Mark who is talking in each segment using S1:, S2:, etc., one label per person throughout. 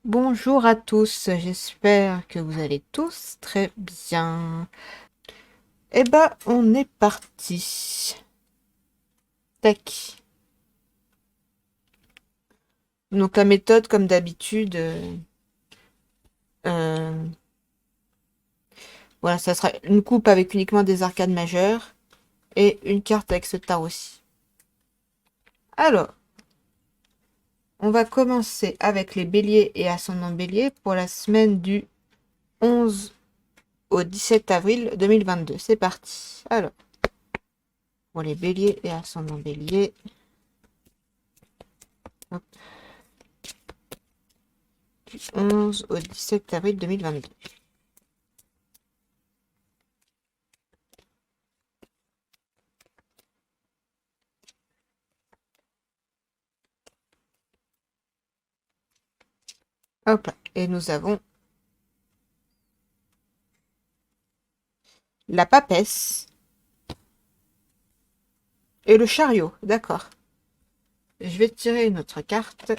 S1: Bonjour à tous, j'espère que vous allez tous très bien. Eh ben, on est parti. Tac. Donc la méthode, comme d'habitude, euh, voilà, ça sera une coupe avec uniquement des arcades majeures et une carte avec ce tarot aussi. Alors, on va commencer avec les béliers et ascendants béliers pour la semaine du 11 au 17 avril 2022. C'est parti. Alors, pour les béliers et ascendants béliers, hop, du 11 au 17 avril 2022. Hop là. Et nous avons la papesse et le chariot. D'accord. Je vais tirer une autre carte.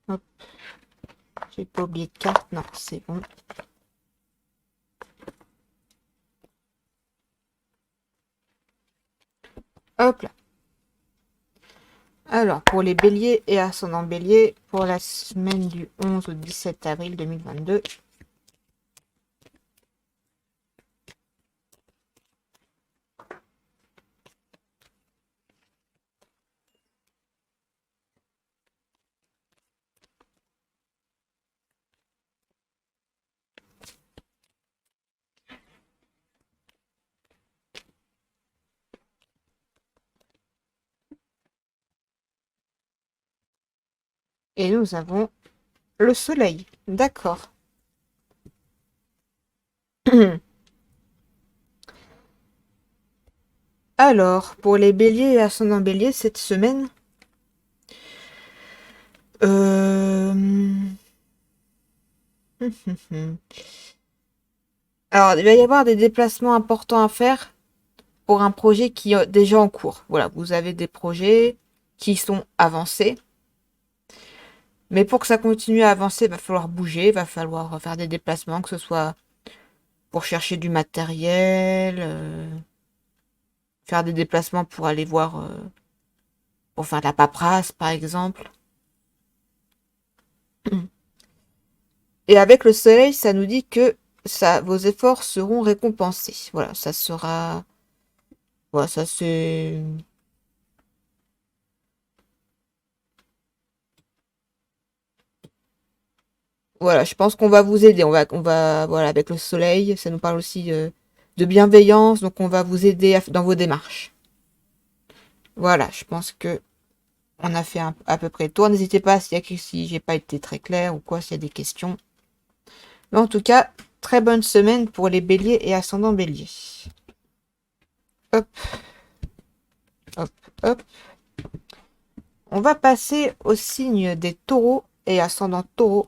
S1: Hop. J'ai pas oublié de carte. Non, c'est bon. Hop là. Alors, pour les béliers et ascendants béliers, pour la semaine du 11 au 17 avril 2022. Et nous avons le soleil. D'accord. Alors, pour les béliers et ascendants béliers, cette semaine, euh... alors, il va y avoir des déplacements importants à faire pour un projet qui est déjà en cours. Voilà, vous avez des projets qui sont avancés. Mais pour que ça continue à avancer, il va falloir bouger, il va falloir faire des déplacements, que ce soit pour chercher du matériel, faire des déplacements pour aller voir, pour faire de la paperasse, par exemple. Et avec le soleil, ça nous dit que vos efforts seront récompensés. Voilà, ça sera, voilà, ça c'est, voilà, je pense qu'on va vous aider. Voilà, avec le soleil, ça nous parle aussi de bienveillance, donc on va vous aider dans vos démarches. Voilà, je pense que on a fait à peu près le tour. N'hésitez pas si j'ai pas été très clair ou quoi, s'il y a des questions. Mais en tout cas, très bonne semaine pour les béliers et ascendants béliers. Hop, hop, hop. On va passer au signe des taureaux et ascendants taureaux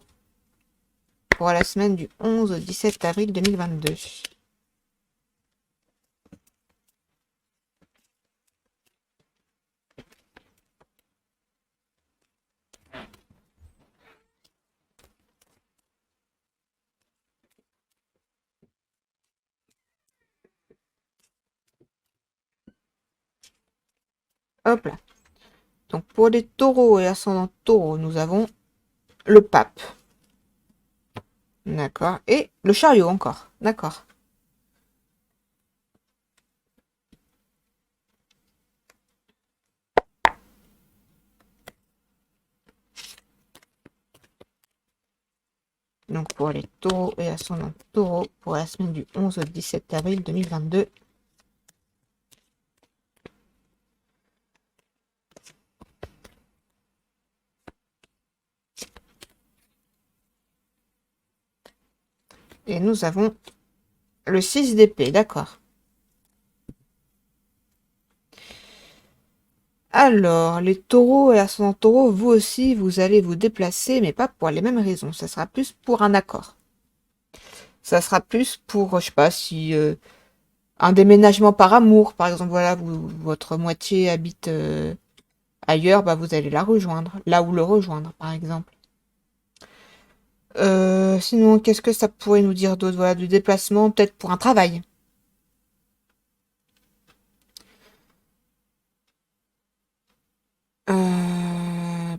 S1: pour la semaine du 11 au 17 avril 2022. Hop là. Donc pour les taureaux et ascendants taureaux, nous avons le pape. D'accord. Et le chariot encore. D'accord. Donc pour les taureaux et ascendants taureaux pour la semaine du 11 au 17 avril 2022. Et nous avons le 6 d'épée, d'accord. Alors, les taureaux et ascendants taureaux, vous aussi, vous allez vous déplacer, mais pas pour les mêmes raisons. Ça sera plus pour un accord. Ça sera plus pour, je sais pas, si un déménagement par amour, par exemple, voilà, votre moitié habite ailleurs, bah vous allez la rejoindre, là où le rejoindre, par exemple. Sinon, qu'est-ce que ça pourrait nous dire d'autre? Voilà, du déplacement, peut-être pour un travail. Euh,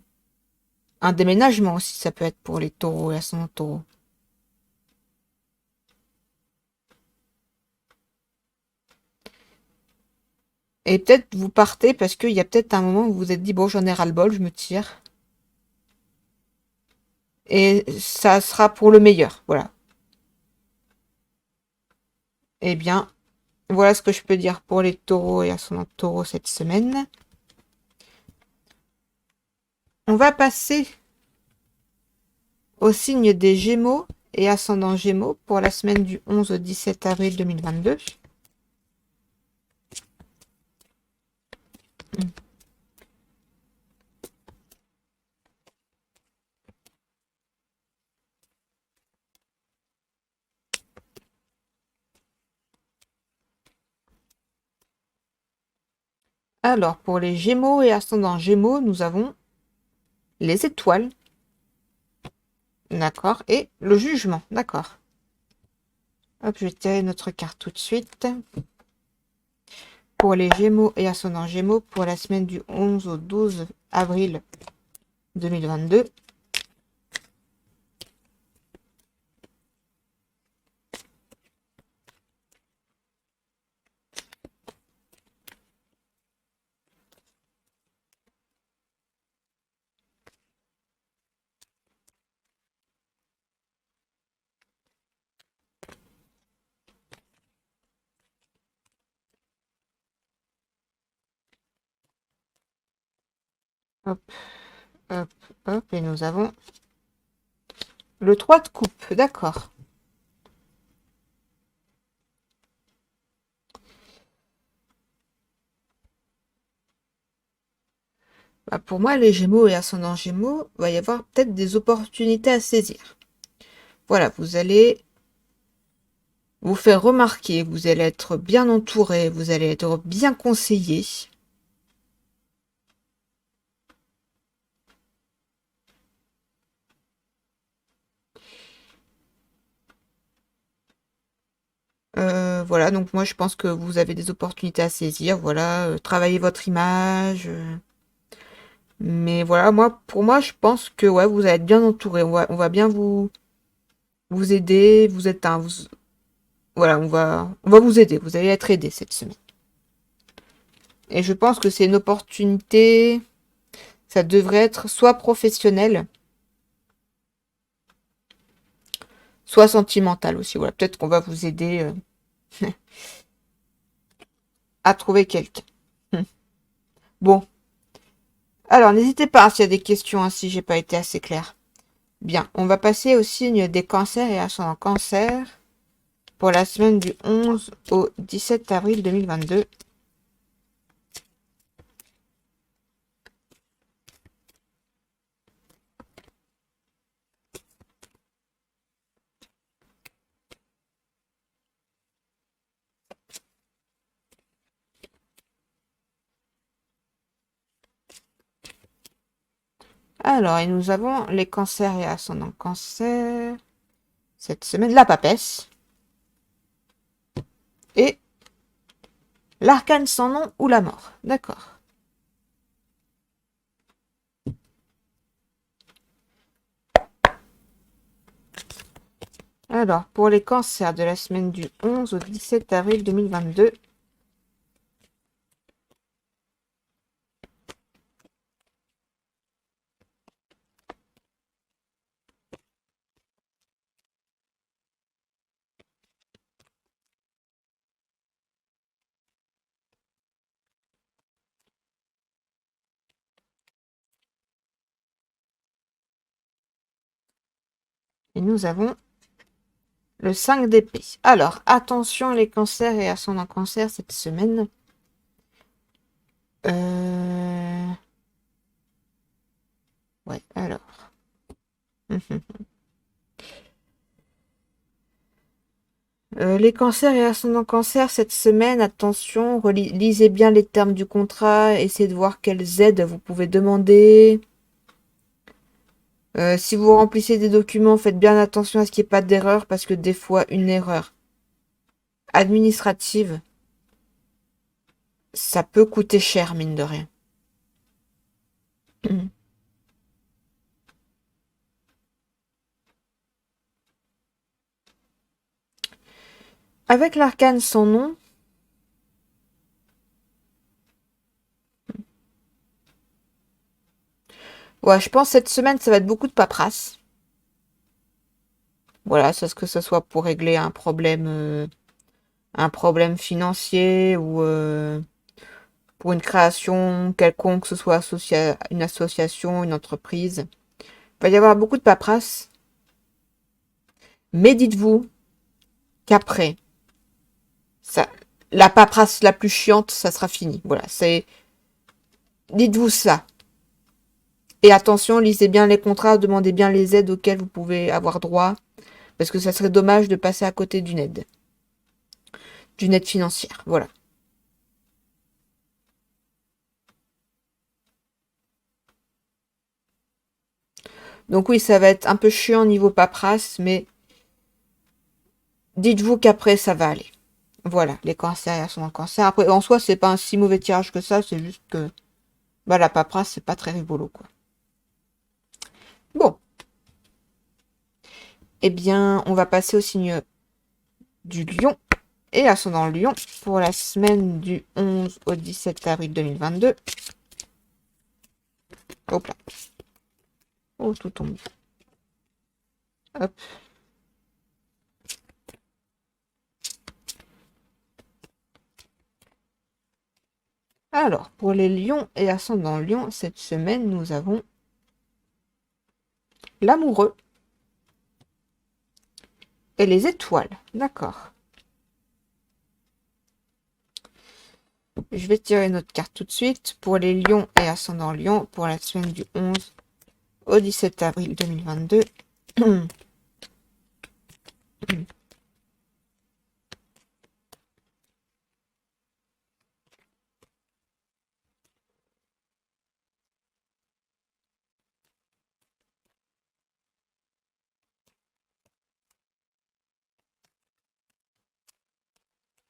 S1: un déménagement aussi, ça peut être pour les taureaux et ascendants taureaux. Et peut-être vous partez parce qu'il y a peut-être un moment où vous vous êtes dit, bon, j'en ai ras-le-bol, je me tire. Et ça sera pour le meilleur, voilà. Eh bien, voilà ce que je peux dire pour les taureaux et ascendants taureaux cette semaine. On va passer au signe des Gémeaux et ascendant Gémeaux pour la semaine du 11 au 17 avril 2022. Alors, pour les Gémeaux et ascendant Gémeaux, nous avons les étoiles, d'accord, et le jugement, d'accord. Hop, je vais tirer notre carte tout de suite. Pour les Gémeaux et ascendant Gémeaux, pour la semaine du 11 au 12 avril 2022. Hop, hop, hop, et nous avons le 3 de coupe, d'accord. Bah, pour moi, les Gémeaux et ascendant Gémeaux, il va y avoir peut-être des opportunités à saisir. Voilà, vous allez vous faire remarquer, vous allez être bien entouré, vous allez être bien conseillé. Voilà, donc moi je pense que vous avez des opportunités à saisir, voilà, travailler votre image. Mais voilà, moi, pour moi, je pense que ouais, vous allez être bien entouré. On va bien vous aider. Vous êtes un, voilà, on va vous aider. Vous allez être aidé cette semaine. Et je pense que c'est une opportunité. Ça devrait être soit professionnel, soit sentimental aussi. Voilà, peut-être qu'on va vous aider à trouver quelqu'un. Bon, alors n'hésitez pas s'il y a des questions, hein, si j'ai pas été assez claire. Bien, on va passer au signe des cancers et ascendant cancer pour la semaine du 11 au 17 avril 2022. Alors, et nous avons les cancers et ascendant cancer. Cette semaine, la papesse. Et l'arcane sans nom ou la mort. D'accord. Alors, pour les cancers de la semaine du 11 au 17 avril 2022. Et nous avons le 5 d'épée. Alors, attention les cancers et ascendant cancer cette semaine. Ouais, alors. Les cancers et ascendant cancer, cette semaine, attention, lisez bien les termes du contrat, essayez de voir quelles aides vous pouvez demander. Si vous remplissez des documents, faites bien attention à ce qu'il n'y ait pas d'erreur, parce que des fois, une erreur administrative, ça peut coûter cher, mine de rien. Avec l'arcane sans nom, ouais, je pense cette semaine, ça va être beaucoup de paperasse. Voilà, ça, que ce soit pour régler un problème financier ou pour une création quelconque, que ce soit une association, une entreprise. Il va y avoir beaucoup de paperasse. Mais dites-vous qu'après, ça, la paperasse la plus chiante, ça sera fini. Voilà, dites-vous ça. Et attention, lisez bien les contrats, demandez bien les aides auxquelles vous pouvez avoir droit, parce que ça serait dommage de passer à côté d'une aide financière. Voilà. Donc oui, ça va être un peu chiant niveau paperasse, mais dites-vous qu'après, ça va aller. Voilà, les cancers sont en cancer. Après, en soi, c'est pas un si mauvais tirage que ça, c'est juste que bah, la paperasse, c'est pas très rigolo, quoi. Bon, eh bien, on va passer au signe du lion et ascendant lion pour la semaine du 11 au 17 avril 2022. Hop là. Oh, tout tombe. Hop. Alors, pour les lions et ascendant lion, cette semaine, nous avons l'amoureux et les étoiles. D'accord. Je vais tirer une autre carte tout de suite. Pour les lions et ascendant lion, pour la semaine du 11 au 17 avril 2022.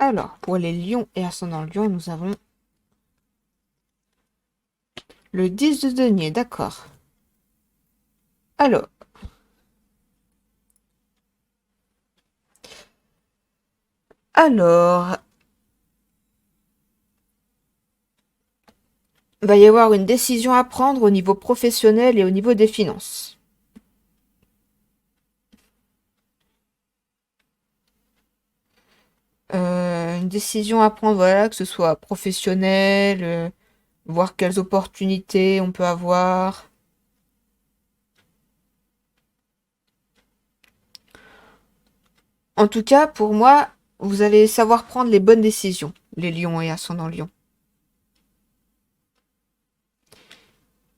S1: Alors, pour les lions et ascendant lion, nous avons le 10 de denier, d'accord. Alors, alors, il va y avoir une décision à prendre au niveau professionnel et au niveau des finances. Une décision à prendre, voilà, que ce soit professionnel, voir quelles opportunités on peut avoir. En tout cas, pour moi, vous allez savoir prendre les bonnes décisions, les lions et ascendant lion.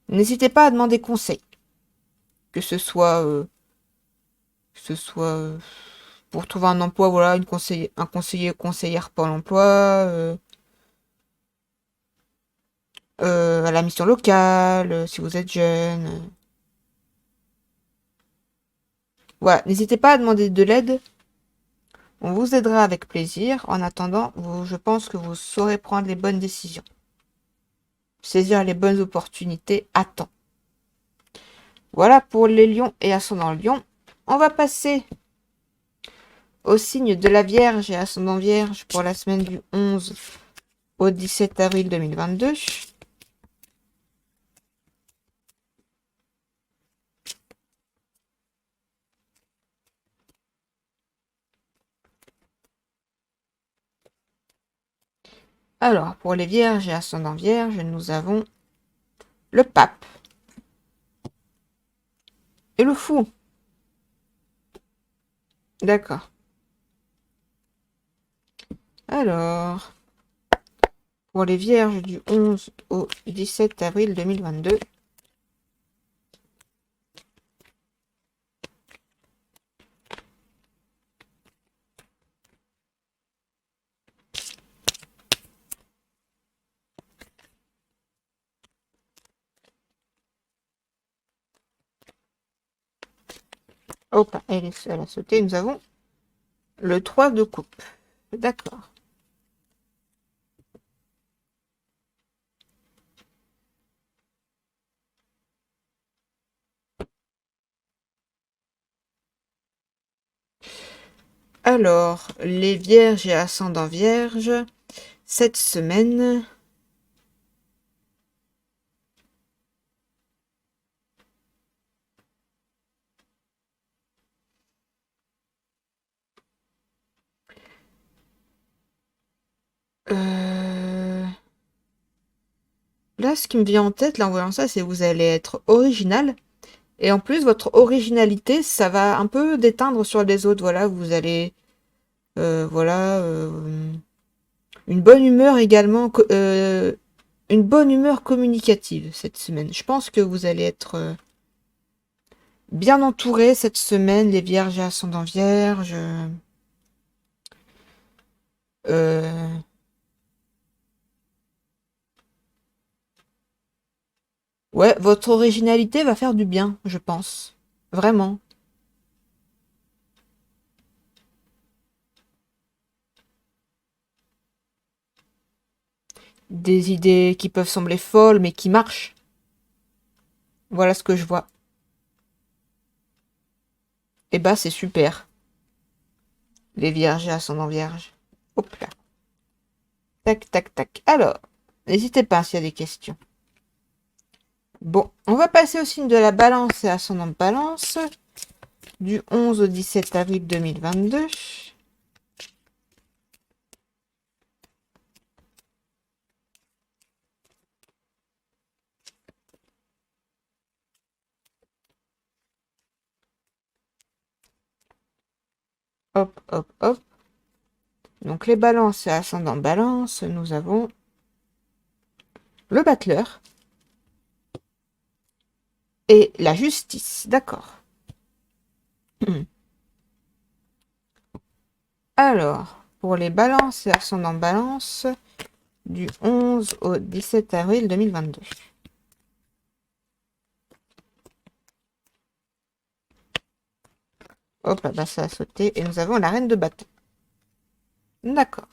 S1: N'hésitez pas à demander conseil, que ce soit, pour trouver un emploi, voilà, un conseiller, conseillère Pôle emploi, à la mission locale, si vous êtes jeune. Voilà, n'hésitez pas à demander de l'aide. On vous aidera avec plaisir. En attendant, je pense que vous saurez prendre les bonnes décisions. Saisir les bonnes opportunités à temps. Voilà pour les lions et ascendant lion. On va passer au signe de la Vierge et ascendant Vierge pour la semaine du 11 au 17 avril 2022. Alors, pour les Vierges et ascendant Vierge, nous avons le Pape et le Fou. D'accord. Alors, pour les Vierges du 11 au 17 avril 2022, Hop, elle a sauté. Nous avons le 3 de coupe. D'accord. Alors, les vierges et ascendants vierges, cette semaine... Là, ce qui me vient en tête, là, en voyant ça, c'est que vous allez être original. Et en plus, votre originalité, ça va un peu déteindre sur les autres. Voilà, vous allez... voilà... une bonne humeur également... une bonne humeur communicative cette semaine. Je pense que vous allez être bien entouré cette semaine, les vierges et ascendants vierges. Euh, Ouais, votre originalité va faire du bien, je pense. Vraiment. Des idées qui peuvent sembler folles, mais qui marchent. Voilà ce que je vois. Eh bah, c'est super. Les vierges et ascendants vierges. Hop là. Tac, tac, tac. Alors, n'hésitez pas s'il y a des questions. Bon, on va passer au signe de la balance et ascendant balance. Du 11 au 17 avril 2022. Hop, hop, hop. Donc les balances et ascendant balance, nous avons le battleur et la justice. D'accord. Alors, pour les balances et ascendant balance, du 11 au 17 avril 2022. Hop là, bah ça a sauté. Et nous avons la reine de bâton. D'accord.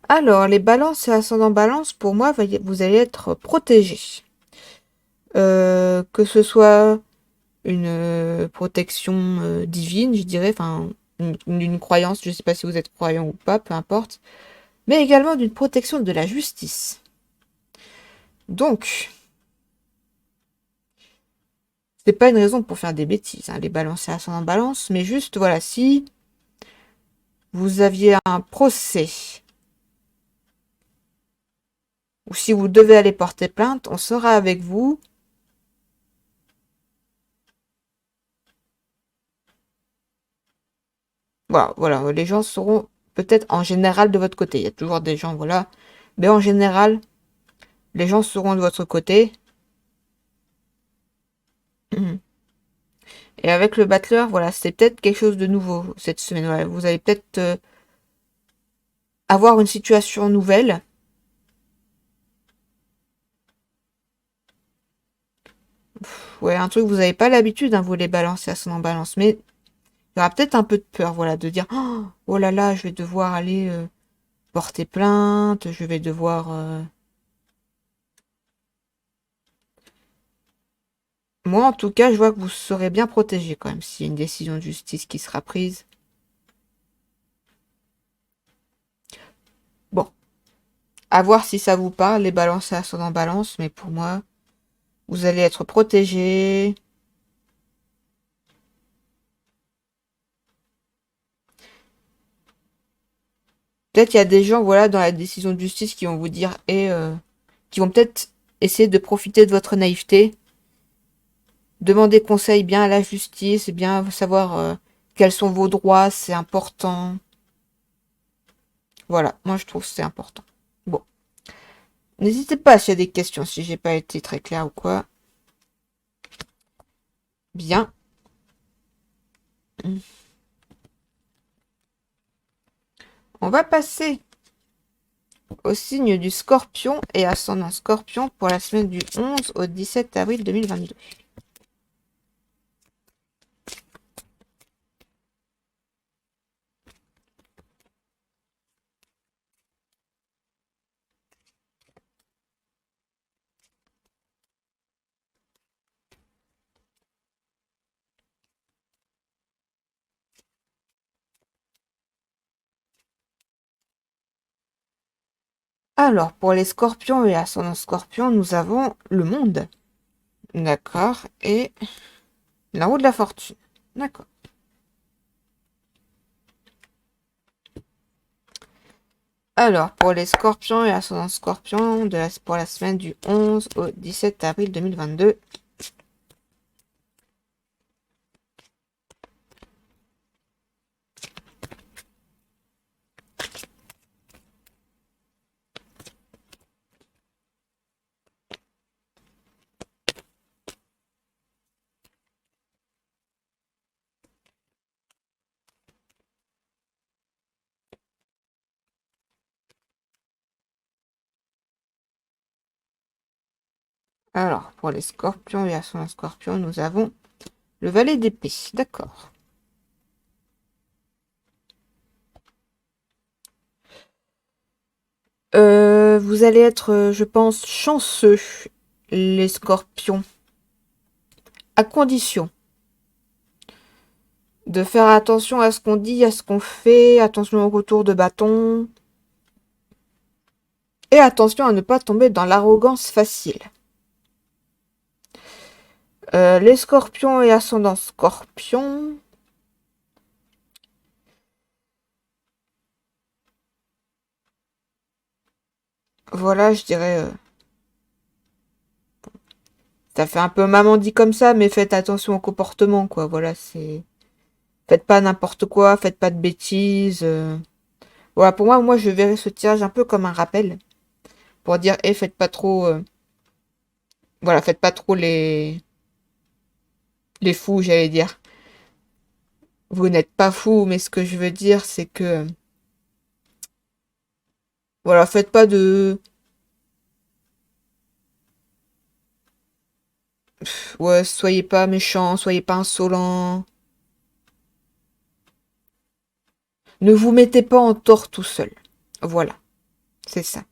S1: Alors, les balances et ascendant balance, pour moi, vous allez être protégés. Que ce soit une protection divine, je dirais, enfin, une croyance, je ne sais pas si vous êtes croyant ou pas, peu importe, mais également d'une protection de la justice. Donc, c'est pas une raison pour faire des bêtises, hein, les balances et ascendant balance, mais juste, voilà, si vous aviez un procès, ou si vous devez aller porter plainte, on sera avec vous. Voilà, voilà, les gens seront peut-être en général de votre côté. Il y a toujours des gens, voilà. Mais en général, les gens seront de votre côté. Et avec le battleur, voilà, c'est peut-être quelque chose de nouveau cette semaine. Voilà, vous allez peut-être avoir une situation nouvelle. Ouais, un truc que vous n'avez pas l'habitude, hein, vous les balancer à son en balance. Mais il y aura peut-être un peu de peur, voilà, de dire oh là là, je vais devoir aller porter plainte, je vais devoir. Moi, en tout cas, je vois que vous serez bien protégé quand même s'il y a une décision de justice qui sera prise. Bon, à voir si ça vous parle, les balances et ascendant balance, mais pour moi, vous allez être protégé. Peut-être il y a des gens, voilà, dans la décision de justice qui vont vous dire qui vont peut-être essayer de profiter de votre naïveté, demander conseil bien à la justice, bien savoir quels sont vos droits, c'est important. Voilà, moi je trouve que c'est important. Bon, n'hésitez pas s'il y a des questions, si j'ai pas été très clair ou quoi. Bien. On va passer au signe du Scorpion et ascendant Scorpion pour la semaine du 11 au 17 avril 2022. Alors, pour les Scorpions et ascendant Scorpion, nous avons le monde. D'accord. Et la roue de la fortune. D'accord. Alors, pour les Scorpions et ascendant Scorpion, pour la semaine du 11 au 17 avril 2022. Alors, pour les Scorpions et ascendant Scorpion, nous avons le valet d'épée. D'accord. Vous allez être, je pense, chanceux, les Scorpions. À condition de faire attention à ce qu'on dit, à ce qu'on fait, attention au retour de bâton. Et attention à ne pas tomber dans l'arrogance facile. Les Scorpions et ascendant Scorpion. Voilà, je dirais. Ça fait un peu maman dit comme ça, mais faites attention au comportement, quoi. Voilà, c'est. Faites pas n'importe quoi, faites pas de bêtises. Voilà, pour moi, je verrais ce tirage un peu comme un rappel. Pour dire, faites pas trop. Voilà, faites pas trop les fous, j'allais dire. Vous n'êtes pas fous, mais ce que je veux dire, c'est que. Voilà, faites pas de. Ouais, soyez pas méchants, soyez pas insolents. Ne vous mettez pas en tort tout seul. Voilà, c'est ça.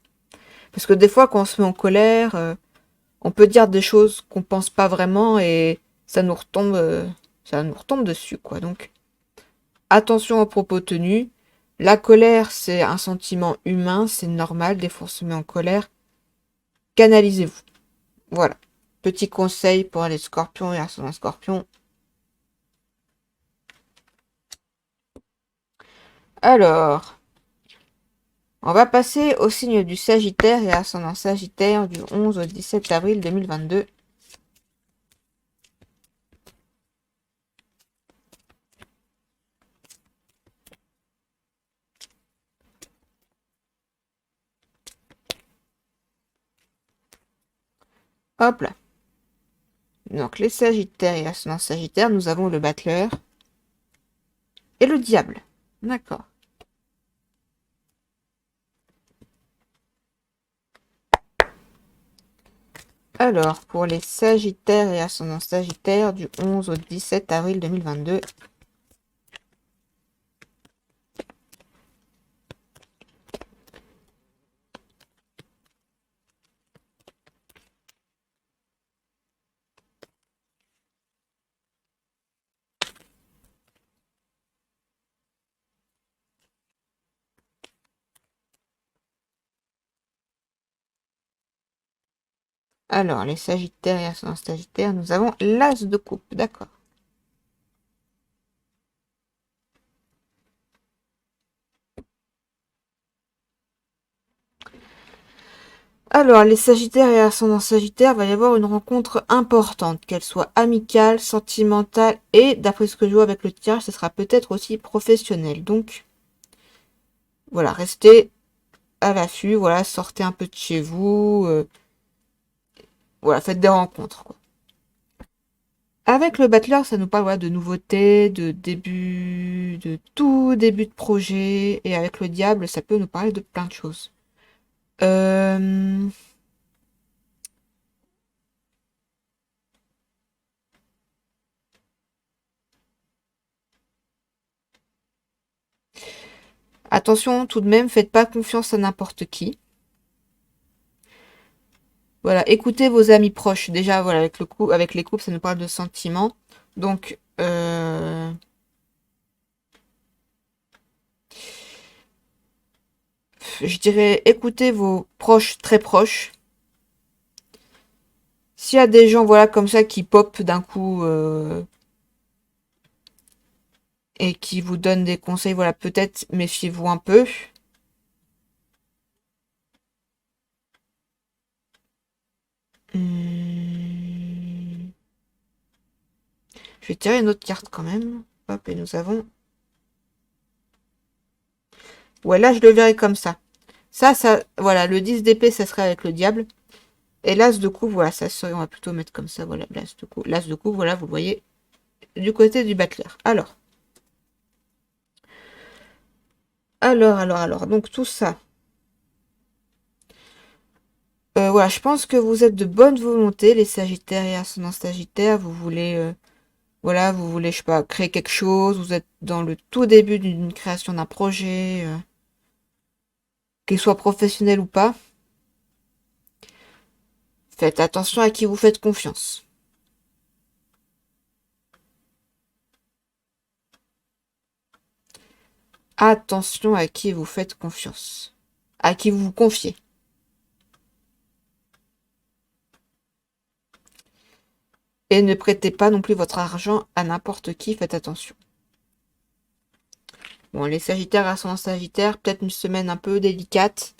S1: Parce que des fois, quand on se met en colère, on peut dire des choses qu'on pense pas vraiment et ça nous retombe dessus, quoi. Donc, attention aux propos tenus. La colère, c'est un sentiment humain, c'est normal. Des fois, on se met en colère. Canalisez-vous. Voilà. Petit conseil pour les scorpions et ascendant scorpion. Alors, on va passer au signe du Sagittaire et ascendant Sagittaire du 11 au 17 avril 2022. Hop là. Donc les Sagittaires et ascendant Sagittaire, nous avons le battleur et le diable. D'accord. Alors, pour les Sagittaires et ascendant Sagittaire du 11 au 17 avril 2022. Alors, les Sagittaires et ascendant Sagittaire, nous avons l'As de coupe. D'accord. Alors, les Sagittaires et ascendant Sagittaire, va y avoir une rencontre importante, qu'elle soit amicale, sentimentale et, d'après ce que je vois avec le tirage, ce sera peut-être aussi professionnel. Donc, voilà, restez à l'affût, voilà, sortez un peu de chez vous, voilà, faites des rencontres, quoi. Avec le Battler, ça nous parle voilà, de nouveautés, de début, de tout début de projet. Et avec le Diable, ça peut nous parler de plein de choses. Euh, Attention tout de même, faites pas confiance à n'importe qui. Voilà, écoutez vos amis proches. Déjà, voilà, avec les couples, ça nous parle de sentiments. Donc, je dirais écoutez vos proches très proches. S'il y a des gens, voilà, comme ça qui pop d'un coup et qui vous donnent des conseils, voilà, peut-être méfiez-vous un peu. Hmm. Je vais tirer une autre carte quand même. Hop, et nous avons... Ouais, là, je le verrai comme ça. Ça, voilà, le 10 d'épée, ça serait avec le diable. Et l'as de coupe, voilà, ça serait, on va plutôt mettre comme ça, voilà, l'as de coupe. L'as de coupe, voilà, vous le voyez, du côté du battler. Alors, donc tout ça. Voilà, je pense que vous êtes de bonne volonté, les Sagittaires et Ascendant Sagittaire. Vous voulez, voilà, vous voulez, je sais pas, créer quelque chose. Vous êtes dans le tout début d'une création d'un projet, qu'il soit professionnel ou pas. Faites attention à qui vous faites confiance. Attention à qui vous faites confiance. À qui vous vous confiez. Et ne prêtez pas non plus votre argent à n'importe qui, faites attention. Bon, les Sagittaires, ascendant Sagittaire, peut-être une semaine un peu délicate.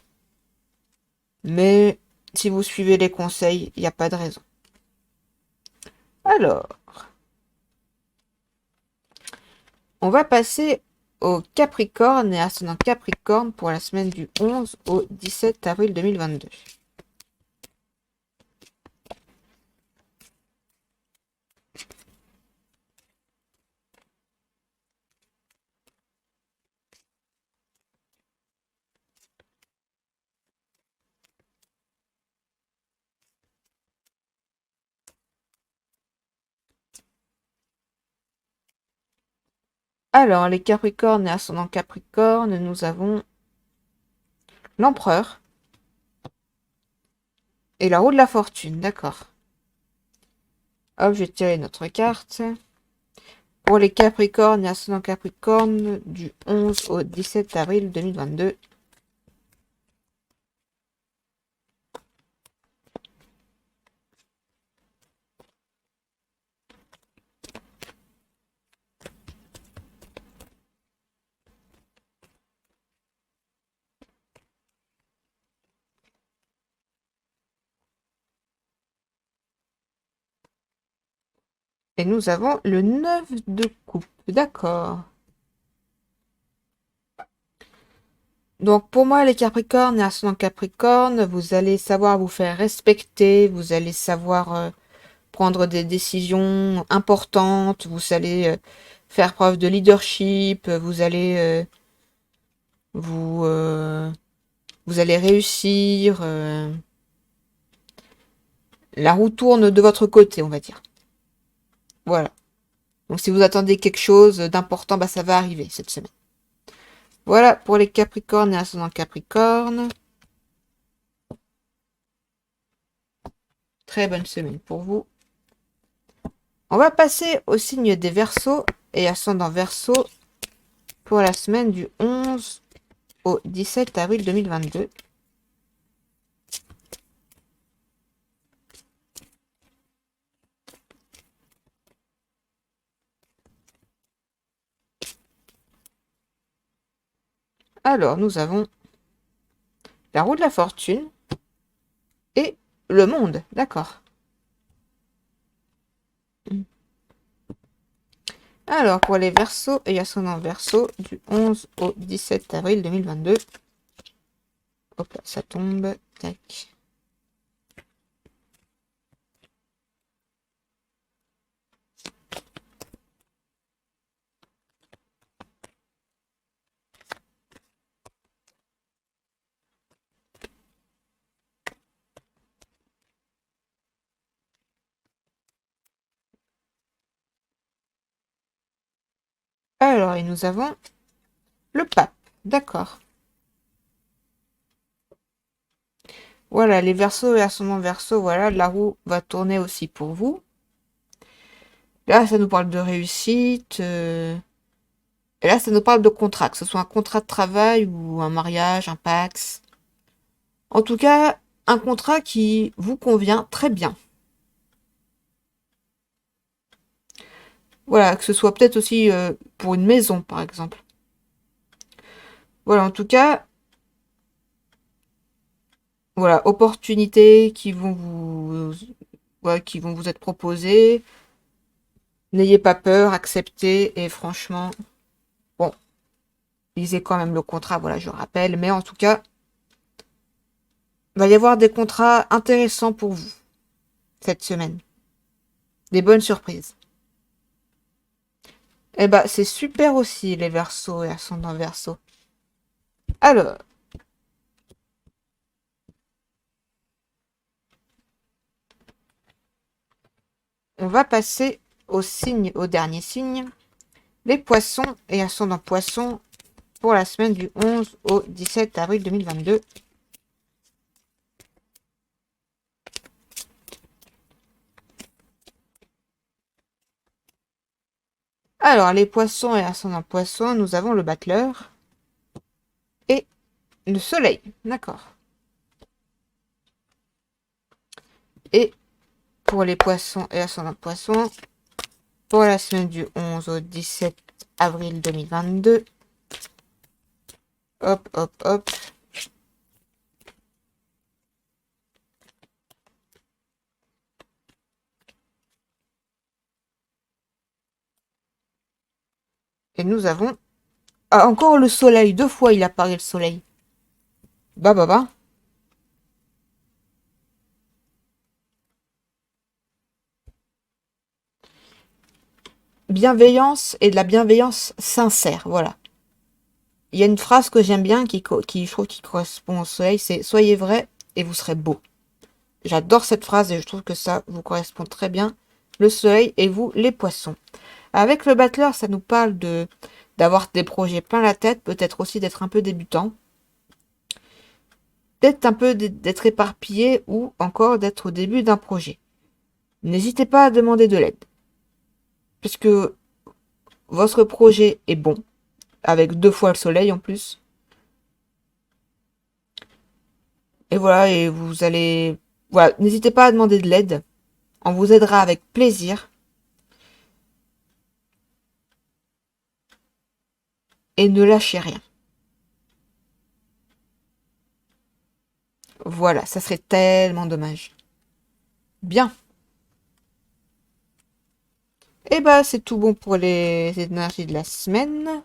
S1: Mais si vous suivez les conseils, il n'y a pas de raison. Alors, on va passer au Capricorne et ascendant Capricorne pour la semaine du 11 au 17 avril 2022. Alors, les Capricornes et ascendant Capricorne, nous avons l'Empereur et la roue de la fortune, d'accord. Hop, je vais tirer notre carte. Pour les Capricornes et ascendant Capricorne du 11 au 17 avril 2022. Et nous avons le 9 de coupe, d'accord. Donc pour moi, les Capricornes et ascendant Capricorne, vous allez savoir vous faire respecter, vous allez savoir prendre des décisions importantes, vous allez faire preuve de leadership, vous allez vous vous allez réussir. La roue tourne de votre côté, on va dire. Voilà. Donc si vous attendez quelque chose d'important, bah ça va arriver cette semaine. Voilà pour les Capricornes et ascendant Capricorne. Très bonne semaine pour vous. On va passer au signe des Verseaux et ascendant Verseau pour la semaine du 11 au 17 avril 2022. Alors, nous avons la roue de la fortune et le monde, d'accord. Alors, pour les Verseaux et ascendant Verseau du 11 au 17 avril 2022. Hop là, ça tombe. Tac. Alors, et nous avons le pape. D'accord. Voilà, les Verseaux et ascendant Verseau, voilà, la roue va tourner aussi pour vous. Là, ça nous parle de réussite. Et là, ça nous parle de contrat, que ce soit un contrat de travail ou un mariage, un pax. En tout cas, un contrat qui vous convient très bien. Voilà, que ce soit peut-être aussi pour une maison, par exemple. Voilà, en tout cas, voilà, opportunités ouais, qui vont vous être proposées. N'ayez pas peur, acceptez, et franchement, bon, lisez quand même le contrat, voilà, je rappelle, mais en tout cas, il va y avoir des contrats intéressants pour vous cette semaine. Des bonnes surprises. Eh ben, c'est super aussi, les Verseaux et ascendant Verseau. Alors, on va passer au dernier signe, les Poissons et ascendant Poissons pour la semaine du 11 au 17 avril 2022. Alors, les Poissons et ascendant Poissons, nous avons le battleur et le soleil. D'accord. Et pour les Poissons et ascendant Poissons, pour la semaine du 11 au 17 avril 2022. Hop, hop, hop. Et nous avons... Ah, encore le soleil. 2 fois il apparaît le soleil. Bah, bah, bah. Bienveillance et de la bienveillance sincère, voilà. Il y a une phrase que j'aime bien qui je trouve qui correspond au soleil, c'est soyez vrai et vous serez beau. J'adore cette phrase et je trouve que ça vous correspond très bien. Le soleil et vous, les poissons. Avec le battleur, ça nous parle d'avoir des projets plein la tête, peut-être aussi d'être un peu débutant. Peut-être un peu d'être éparpillé ou encore d'être au début d'un projet. N'hésitez pas à demander de l'aide. Puisque votre projet est bon, avec 2 fois le soleil en plus. Et voilà, et vous allez... Voilà, n'hésitez pas à demander de l'aide. On vous aidera avec plaisir. Et ne lâchez rien. Voilà, ça serait tellement dommage. Bien. Et bah, c'est tout bon pour les énergies de la semaine.